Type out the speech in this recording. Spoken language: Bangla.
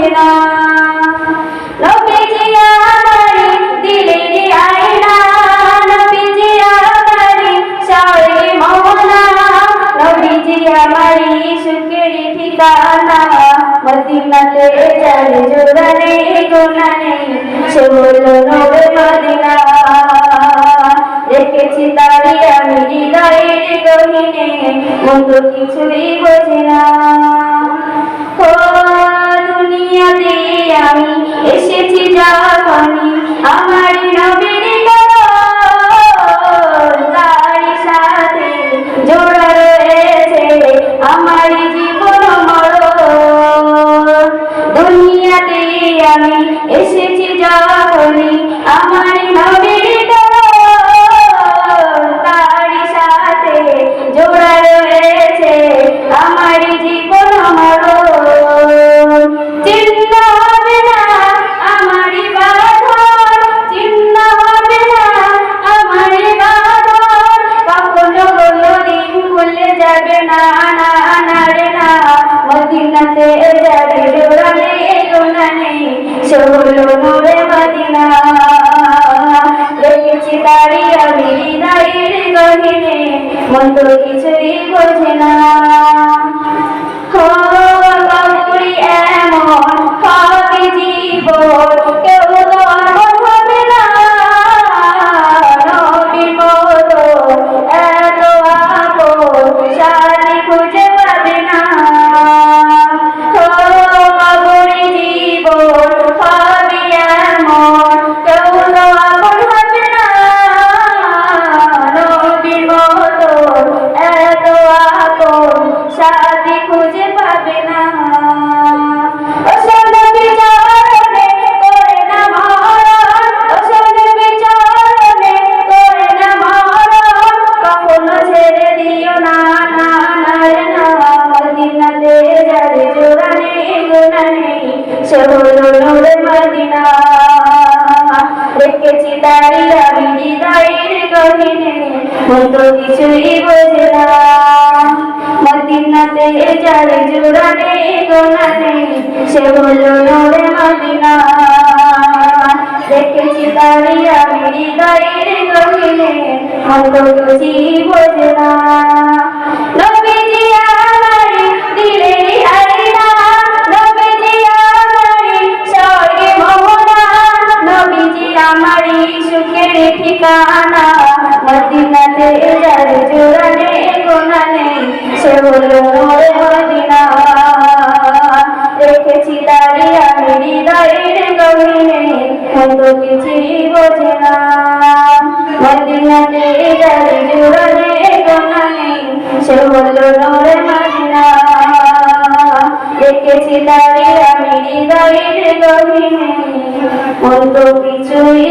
বোঝে না। নবীজি আমারি দিলের আয়না, নবীজি আমারি শায়ে মওলা, নবীজি আমারি সুখের ঠিকানা। মদিনাতে যার জোড়া নেই গোনা নেই, সে হলো নূরে মদিনা। রেখেছি তারি আমি হৃদয়ের গহীনে, মন তো কিছুই বোঝে না। ও দুনিয়াতে আমি এসেছি যখনই, আমার নবীর তারি সাথে জোড়া রয়েছে আমার জীবন মরণ। দুনিয়াতে আমি এসেছি যখনই, আমার নবীর তারি সাথে জোড়া রয়েছে আমার জীবন মরণ। চিন্তা হবে না আমার বাঁধন, চিন্তা হবে না আমার বাঁধন, কখনো কোনোদিন ভুলে যাবে না, না না রে না। মদিনাতে যার জোড়া নেই গোনা নেই, সে হলো নূরে মদিনা। রেখেছি তারি আমি হৃদয়ের গহীনে, মন তো কিছুই বোঝে না। কবরে এমন হবে জীবন, কেউ তো আপন হবে না, নবীর মতো এত আপন সাথী খুঁজে পাবে না। কবরে জীবন হবে এমন, কেউ তো আপন হবে না, নবীর মতো এত আপন সাথী খুঁজে পাবে না। কখনো ছেড়ে দিও না, না না রে না। মদিনাতে যার জোড়া নেই গোনা নেই, সে হলো নূরে মদিনা। রেখেছি তারি আমি হৃদয়ের গহীনে, মন তো কিছুই বোঝে না। মদিনাতে যার জোড়া নেই গোনা নেই, সে হলো নূরে মদিনা। রেখেছি তারি আমি হৃদয়ের গহীনে, মন তো কিছুই বোঝে না। নবীজি আমারি দিলের আয়না, নবীজি আমারি শায়ে মওলা, নবীজি আমারি সুখের ঠিকানা। মদিনাতে যার জোড়া নেই গোনা নেই, সে হলো নূরে মদিনা। রেখেছি তারি আমি হৃদয়ের গহীনে, মন তো কিছুই বোঝে না। মদিনাতে যার জোড়া নেই গোনা নেই, সে হলো নূরে মদিনা। রেখেছি তারি আমি হৃদয়ের গহীনে, মন তো কিছুই